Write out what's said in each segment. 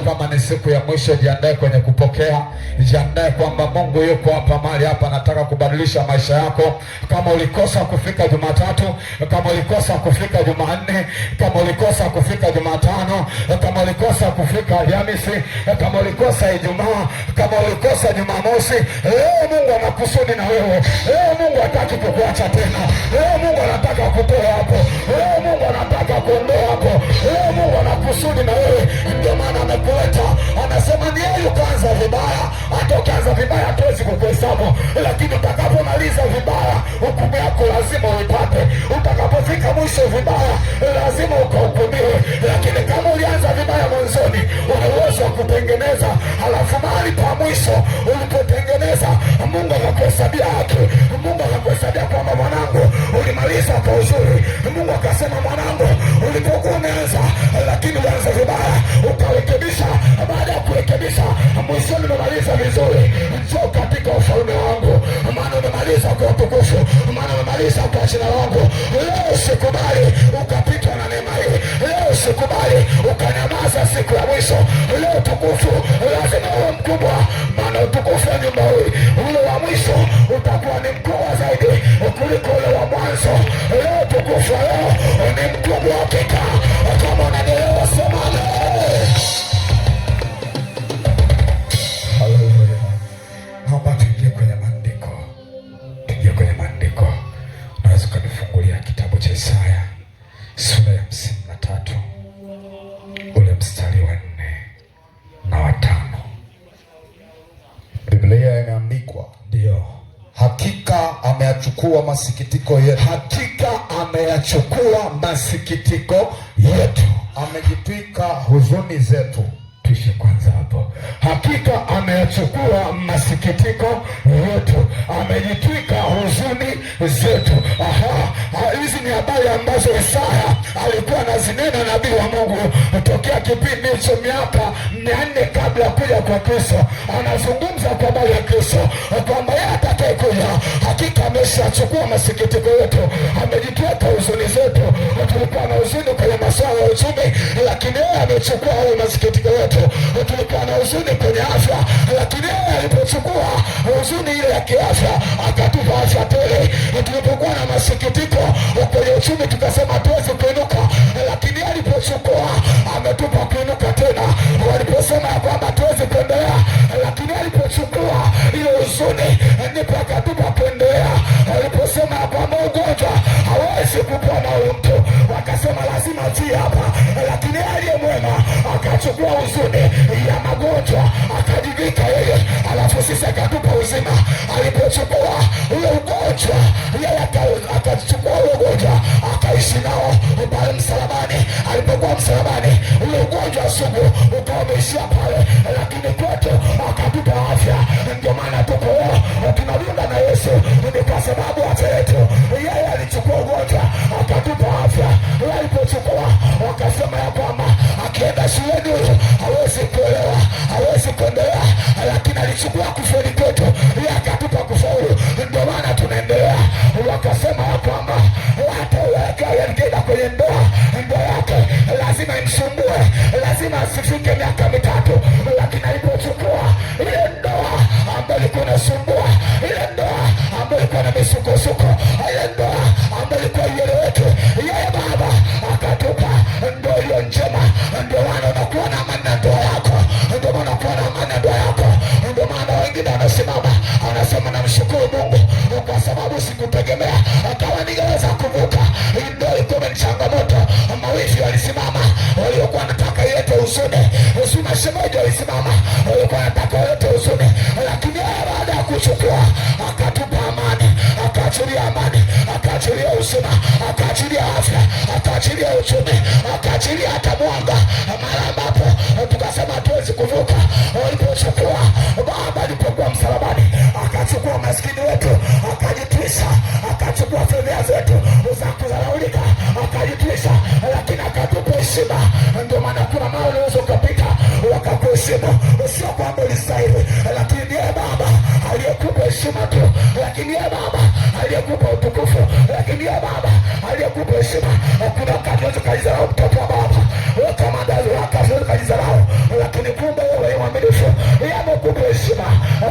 kama ni siku ya mwisho, jiandae kwenye kupokea. Jiandae kwamba Mungu yuko hapa mahali hapa, anataka kubadilisha maisha yako. Kama ulikosa kufika Jumatatu, kama ulikosa kufika Jumanne, kama ulikosa kufika Jumatano, kama ulikosa kufika Alhamisi, kama ulikosa Ijumaa, kama ulikosa Jumamosi, leo Mungu anakusudi na wewe. Leo Mungu hataki kukuacha tena. Leo Mungu anataka kutoa hapo. Leo Mungu anataka kuondoa hapo. Leo Mungu anakusudi na wewe. Ndio maana amekuleta. Anasema ni yeye ukaanza vibaya. Hata ukianza vibaya hatuwezi kukuhesabu, lakini utakapomaliza vibaya hukumu yako lazima uipate. Utakapofika mwisho vibaya lazima ukahukumiwe. Lakini kama ulianza vibaya mwanzoni, una uwezo wa kutengeneza. Halafu mahali pa mwisho ulipotengeneza, Mungu akakuhesabia haki. Mungu akakuhesabia kwamba mwanangu, ulimaliza kwa uzuri. Mungu akasema mwanangu, ulipokuwa umeanza lakini ulianza vibaya, ukarekebisha. Baada ya kurekebisha, mwishoni umemaliza vizuri. Njoo katika ufalme wangu, maana umemaliza kwa utukufu, maana umemaliza kwa jina langu. Leo usikubali ukapitwa na neema hii. Leo usikubali ukanyamaza siku ya mwisho. Leo utukufu lazima uwe mkubwa, maana utukufu wa nyumba hii, ule wa mwisho utakuwa ni mkubwa zaidi kuliko ule wa mwanzo. Leo utukufu leo ni mkubwa hakika. Kama unanielewa sema amen. Haleluya. Naomba tuingie kwenye maandiko. Tuingie kwenye maandiko. Unaweza kunifungulia kitabu cha Isaya sura ya 53 ule mstari wa 4 na wa 5. Biblia imeandikwa, ndio, hakika ameyachukua masikitiko yetu. Hakika ameyachukua masikitiko yetu. Amejitwika huzuni zetu. Tuishe kwanza hapo. Hakika ameyachukua masikitiko yetu, amejitwika huzuni zetu. Hizi ni habari ambazo Isaya alikuwa anazinena, nabii wa Mungu, tokea kipindi hicho miaka 400 kabla ya kuja kwa Kristo. Anazungumza kwa habari ya Kristo kwamba yeye atakayekuja hakika ameshachukua masikitiko yetu, amejitwika huzuni zetu. Tulikuwa na huzuni kwenye masuala ya uchumi, lakini yeye amechukua hayo masikitiko yetu. Tulikuwa na huzuni kwenye afya, lakini yeye alipochukua huzuni ile ya kiafya akatupa afya tele. Tulipokuwa na masikitiko kwenye uchumi tukasema hatuwezi kuinuka, lakini yeye alipochukua ametupa kuinuka tena. Waliposema ya kwamba hatuwezi kuendelea, lakini yeye alipochukua ile huzuni ndipo akatupa kuendelea. Waliposema ya kwamba ugonjwa hawezi kupona huyu mtu, wakasema lazima tie hapa, lakini yeye aliye mwema akachukua huzuni ya magonjwa akajivika yeye, alafu sisi akatupa uzima. Alipochukua ule ugonjwa, yeye akachukua ule ugonjwa akaishi nao pale msalabani. Alipokuwa msalabani, ule ugonjwa sugu ukawa umeishia pale, lakini kwetu akatupa afya. Ndio maana tuko leo tunadunda na Yesu, ni kwa sababu afya yetu. Yeye alichukua ugonjwa akatupa afya. Alipochukua wakasema ya kwamba akienda shuleni hawezi kuelewa, hawezi kuendelea, lakini alichukua kufeli kwetu, yeye akatupa kufaulu. Ndio maana tunaendelea. Wakasema ya kwamba hata akienda kwenye ndoa yake lazima imsumbue, lazima asifike miaka 3, lakini alipochukua ile ndoa ambayo ilikuwa inasumbua, ile ndoa ambayo ilikuwa na misukosuko, ile ndoa ambayo ilikuwa ieleweke, yeye Baba akatupa ndoa iliyo njema. Ndio maana unakuwa na amani na ndoa yako, ndio maana unakuwa na amani na ndoa yako. Ndio maana wengine wanasimama anasema namshukuru Mungu kwa sababu sikutegemea kama ningeweza kuvuka hii ndoa. Ilikuwa ni changamoto. Mawifi walisimama waliokuwa wanataka ilete huzuni, mashemeji walisimama waliokuwa wanataka ilete huzuni, lakini baada ya kuchukua akatupa amani, akaachilia amani, akaachilia uzima, akaachilia afya, akaachilia uchumi, akaachilia hata mwanga. Mara ambapo tukasema hatuwezi kuvuka, walipochukua Baba alipokuwa msalabani akachukua maskini wetu akajitwisha, akachukua fedha zetu za kudharaulika akajitwisha, lakini akatupa heshima. Ndio maana kuna mahali unaweza ukapita wakakuheshimu, sio kwamba ulistahili, lakini ndiye Baba aliyekupa heshima tu, lakini ndiye Baba aliyekupa utukufu, lakini ndiye Baba aliyekupa heshima. Kuna wakati unaweza kudharau mtoto wa Baba, kama ndazi wako kajizarau, lakini kumbe wewe ni mwaminifu. Yamekupa heshima.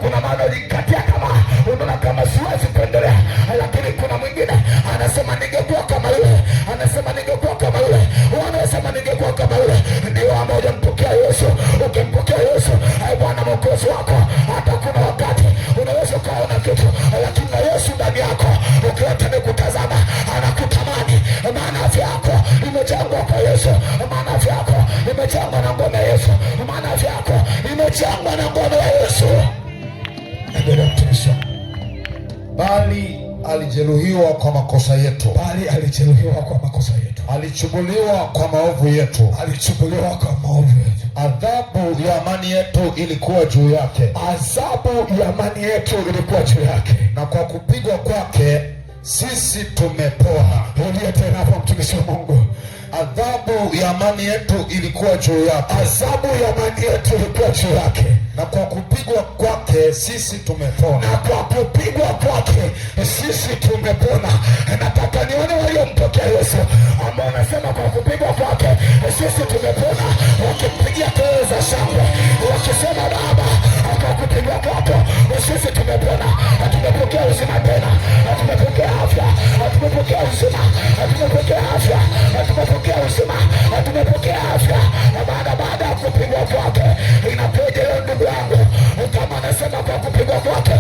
Kuna maana ulikatia kama unaona kama siwezi kuendelea, lakini kuna mwingine anasema ningekuwa kama yule, anasema ningekuwa kama yule, wanasema ningekuwa kama yule. Ndio ambao mpokea Yesu. Ukimpokea Yesu Bwana Mwokozi wako, hata kuna wakati unaweza ukaona kitu, lakini na Yesu ndani yako ukiwa kutazama anakutamani, maana afya yako imejengwa kwa Yesu, maana afya yako imejengwa na ngome ya Yesu, maana afya yako imejengwa na ngome ya Yesu. Endelea kutumisha. Bali alijeruhiwa kwa makosa yetu, bali alijeruhiwa kwa makosa yetu, alichubuliwa kwa maovu yetu, alichubuliwa kwa maovu yetu. Adhabu ya amani yetu ilikuwa juu yake, adhabu ya amani yetu ilikuwa juu yake, na kwa kupigwa kwake sisi tumepona. Rudia tena hapo, mtumishi wa Mungu. Adhabu ya amani yetu ilikuwa juu yake, adhabu ya amani yetu ilikuwa juu yake, na kwa kupigwa kwake sisi tumepona, na kwa kupigwa kwake sisi tumepona. Nataka nione waliompokea Yesu ambao wanasema kwa kupigwa kwake sisi tumepona, wakimpigia kelele za shangwe, wakisema Baba, kwa kupigwa kwako sisi tumepona, tumepokea uzima tena, tumepokea afya, tumepokea uzima, tumepokea afya, tumepokea uzima, tumepokea afya. Baada ya kupigwa kwake inapoje leo ndugu yangu, kama anasema kwa kupigwa kwake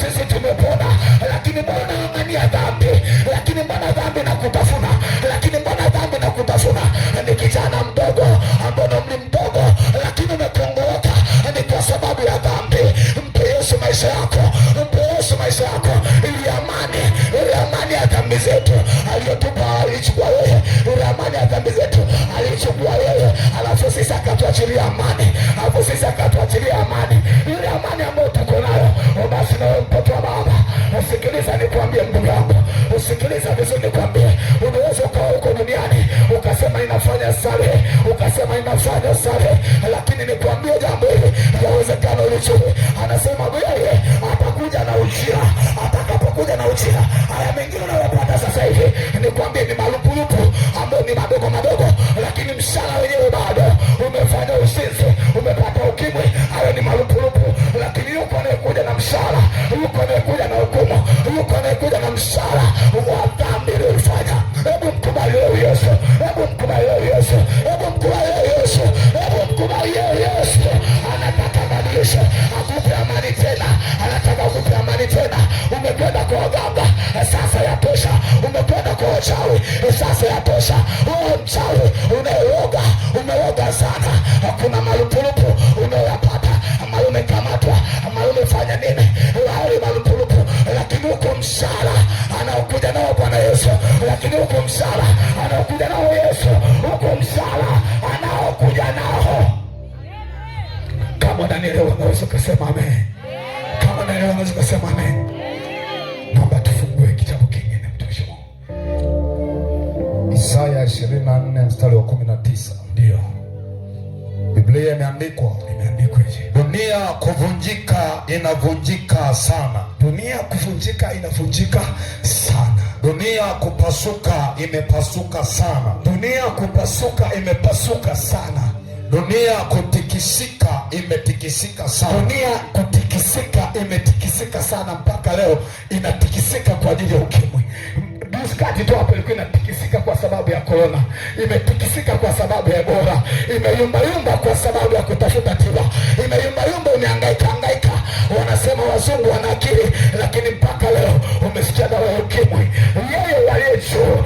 sisi tumepona, lakini mbona angania dhambi, lakini mbona dhambi na kutafuna, lakini mbona dhambi na kutafuna? Ni kijana mdogo ambao ni mdogo, lakini umekongoroka, ni kwa sababu ya dhambi. Mpe Yesu maisha yako, mpe Yesu maisha yako, ili amani ya dhambi zetu aliyotupa alichukua yeye, ili amani ya dhambi zetu alichukua yeye, alafu sisi akatuachilia amani, alafu sisi akatuachilia amani, ile amani ambayo tuko nayo. Basi na wewe mtoto wa Baba, usikiliza nikwambie ndugu yangu, usikiliza vizuri nikwambie, unaweza ukawa huko duniani ukasema inafanya sare, ukasema inafanya sare, lakini nikwambie jambo hili, yawezekana ulichowe. Anasema yeye atakuja na ujira, atakapokuja na ujira, haya mengine unayopata sasa hivi nikwambie ni malupurupu ambayo ni madogo madogo, lakini mshahara wenyewe bado. Umefanya usinzi, umepata ukimwi, hayo ni malupurupu, lakini yuko anayekuja na mshahara, yuko anayekuja na hukumu, yuko anayekuja na mshahara wa dhambi uliyofanya. Hebu mkubali leo Yesu, hebu mkubali leo Yesu, hebu mkubali leo Yesu, hebu mkubali leo Yesu. Anataka badilisha, akupe amani tena, anataka akupe amani tena. Umekwenda kwa waganga, sasa yatosha. Umekwenda kwa wachawi, sasa yatosha. Wewe mchawi unayeoga, umeoga sana, hakuna malupurupu unayopata, ama umekamatwa, ama umefanya nini, wale malupurupu, lakini huko mshahara anaokuja nao Bwana Yesu, lakini huko mshahara anaokuja nao Yesu, huko mshahara anaokuja nao. Kama unanielewa unaweza kusema amen. Kama unanielewa unaweza kusema amen. Naomba tufungue kitabu kingine, mtumishi wangu. Isaya 24 mstari wa 19. Ndio. Biblia imeandikwa hivi. Dunia kuvunjika inavunjika sana. Dunia kuvunjika inavunjika sana. Dunia kupasuka imepasuka sana. Dunia kupasuka imepasuka sana. Dunia kutikisika imetikisika sana. Dunia kutikisika imetikisika sana, mpaka leo inatikisika kwa ajili ya ukimwi. Kati tu hapo ilikuwa inatikisika kwa sababu ya corona, imetikisika kwa sababu ya Ebola, imeyumba kwa sababu ya kutafuta tiba, imeyumba umehangaika. Wanasema wazungu wana akili, lakini mpaka leo umesikia dawa ya ukimwi. Yeye aliye juu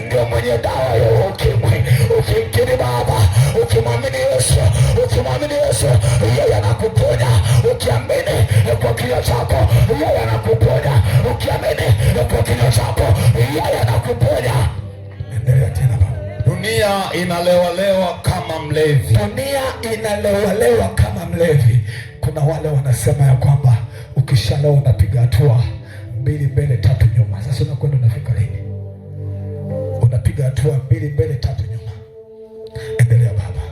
ndio mwenye dawa ya ukimwi. Ukimkiri Baba, ukimwamini Yesu, yeye anakuponya. Ukiamini kwa kinywa chako, yeye anakuponya. Ukiamini kwa kinywa chako, yeye anakuponya. Endelea tena Baba. Dunia inalewalewa kama mlevi. Dunia inalewalewa kama mlevi. Kuna wale wanasema ya kwamba ukishalewa unapiga hatua 2 mbele 3 nyuma. Sasa unakwenda unafika lini? Unapiga hatua 2 mbele 3 nyuma. Endelea Baba.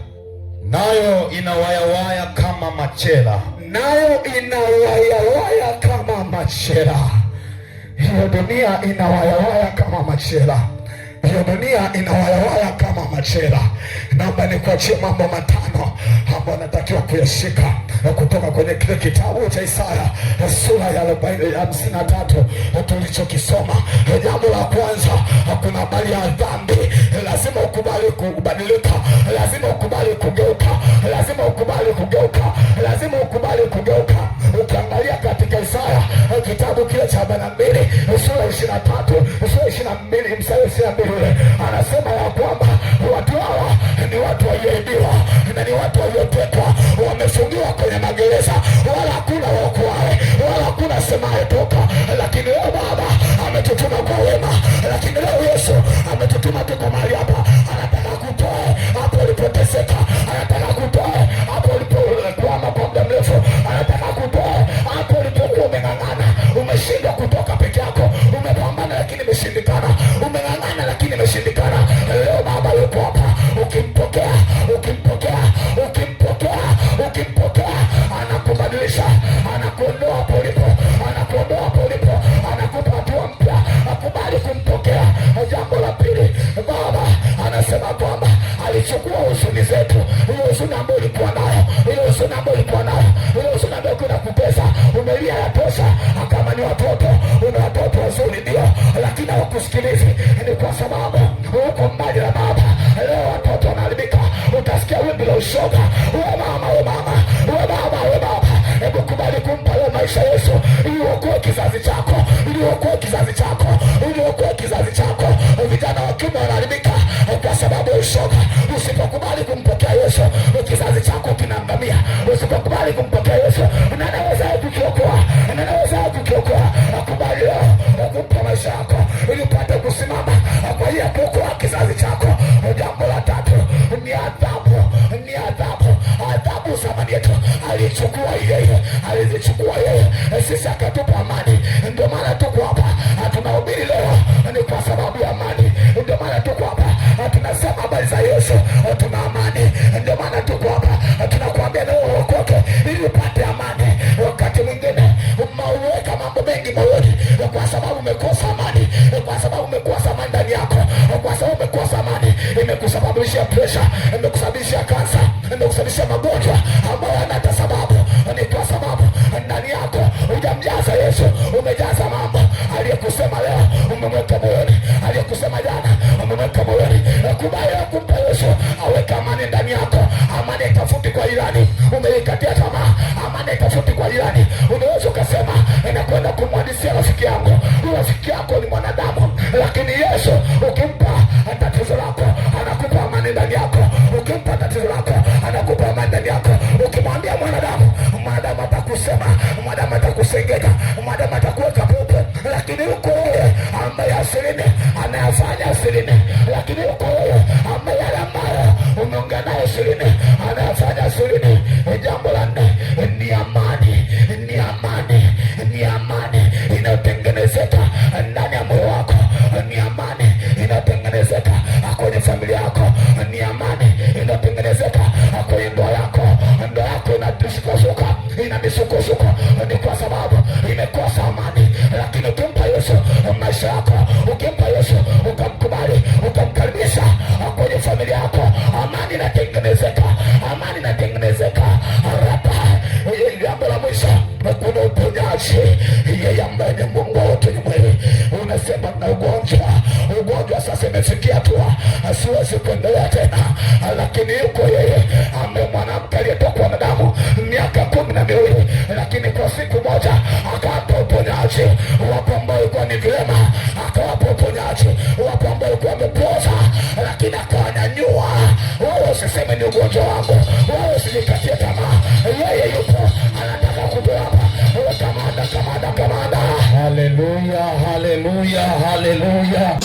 Nayo inawayawaya kama machela. Nayo inawayawaya kama machela. Hiyo dunia inawayawaya kama machela. Hiyo dunia inawayawaya kama machela. Naomba nikuachie mambo matano ambayo natakiwa kuyashika kutoka kwenye kile kitabu cha Isaya sura ya 53 tulichokisoma. Jambo la kwanza, kuna habari ya dhambi. Lazima ukubali kubadilika, lazima ukubali kugeuka, lazima ukubali kugeuka, lazima ukubali kugeuka. Ukiangalia katika Isaya kitabu kile cha 42 sura 23 sura 22 mstari 22 anasema ya kwamba watu hawa ni watu walioibiwa na ni watu waliotekwa, wamefungiwa kwenye magereza, wala hakuna waokoaye, wala hakuna semaye toka. Lakini leo Baba ametutuma kwa wema, lakini leo Yesu ametutuma tuko mahali hapa, anataka kutoa hapo ulipoteseka, anataka kutoa hapo ulipokwama kwa muda mrefu, anataka kutoa hapo ulipokuwa umeng'ang'ana, umeshindwa kutoka peke yako, umepambana lakini imeshindikana, umeng'ang'ana lakini imeshindikana. Leo Baba yuko hapa, ukimpokea, ukimpokea, ukimpokea, ukimpokea, anakubadilisha, anakuondoa hapo ulipo, anakuondoa hapo ulipo, anakupa hatua mpya. Akubali kumpokea. Jambo la pili, Baba anasema kwamba alichukua huzuni zetu, ile huzuni ambayo ulikuwa nayo, ile huzuni ambayo ulikuwa nayo, ile huzuni ambayo inakutesa, umelia yatosha. Kama ni watoto, una watoto wazuri ndio, lakini hawakusikilizi, ni kwa sababu uko mbali na Baba. Leo watoto wanaharibika, utasikia wimbi la ushoga. Wewe mama, wewe mama, wewe baba, wewe baba, hebu kubali kumpa leo maisha Yesu, ili uokoe kizazi chako, ili uokoe kizazi chako, ili uokoe kizazi chako. Vijana wa kiume wanaharibika kwa sababu ya ushoga. Usipokubali kumpokea Yesu, kizazi chako kinaangamia. Usipokubali kumpokea Yesu, anaweza kukiokoa, anaweza kukiokoa. Akubali leo kumpa maisha yako, ili upate kusimama kwa ajili ya kuokoa kizazi chako. Jambo la tatu ni adhabu, ni adhabu. Adhabu zamani yetu alichukua yeye, alizichukua yeye, sisi akatupa amani. Ndio maana tuko hapa tunahubiri leo, ni kwa sababu ya amani. Ndio maana tuko hapa tunasema habari za Yesu, tuna amani. Ndio maana tuko hapa tunakuambia leo uokoke ili upate amani. Wakati mwingine umeweka mambo mengi moyoni kwa sababu umekosa amani, kwa sababu umekosa amani ndani yako, kwa sababu umekosa amani. Imekusababishia pressure, imekusababishia kansa, imekusababishia magonjwa ambayo hana sababu. Ni kwa sababu ndani yako hujamjaza Yesu, umejaza mambo. Aliyekusema leo umemweka moyoni, aliyekusema jana umemweka moyoni. Kubali kumpa Yesu aweke amani ndani yako. Amani itafuti kwa jirani, umeikatia tamaa, amani itafuti kwa jirani. Unaweza ukasema inakwenda kumwadisia rafiki yangu, rafiki yako ni mwanadamu, lakini Yesu ukimpa tatizo lako anakupa amani ndani yako. Ukimpa tatizo lako anakupa amani ndani yako. Ukimwambia mwanadamu, mwanadamu atakusema, mwanadamu atakusengeka, mwanadamu atakuweka pupe, lakini yuko yeye ambaye asirini anayafanya asirini, lakini yuko yeye ambaye yale ambayo umeongea naye asirini anayafanya asirini. Jambo la nne ni amani, ni amani, ni amani inayotengenezeka ndani ya moyo wako, ni amani inayotengenezeka kwenye familia yako, ni amani inayotengenezeka kwenye ndoa yako. Ndoa yako inadisukosuka, inadisukosuka, ni kwa sababu imekosa amani. Lakini ukimpa Yesu maisha yako, ukimpa Yesu ukamkubali, ukamkaribisha kwenye familia yako, amani inatengenezeka, amani inatengenezeka haraka. Jambo la mwisho, kuna uponyaji. Yeye ambaye ni Mungu wote ni mwili. Unasema na ugonjwa sasa imefikia hatua asiwezi kuendelea tena, lakini yuko yeye ambaye mwanamke aliyetokwa na damu miaka 12, lakini kwa siku moja akawapa uponyaji. Wapo ambao ilikuwa ni vilema, akawapa uponyaji. Wapo ambao ilikuwa wamepoza, lakini akawanyanyua. Wewe usiseme ni ugonjwa wangu, wewe usijikatie tamaa. Yeye yupo, anataka kutoa hapa. Kamanda, kamanda, kamanda. Haleluya, haleluya, haleluya.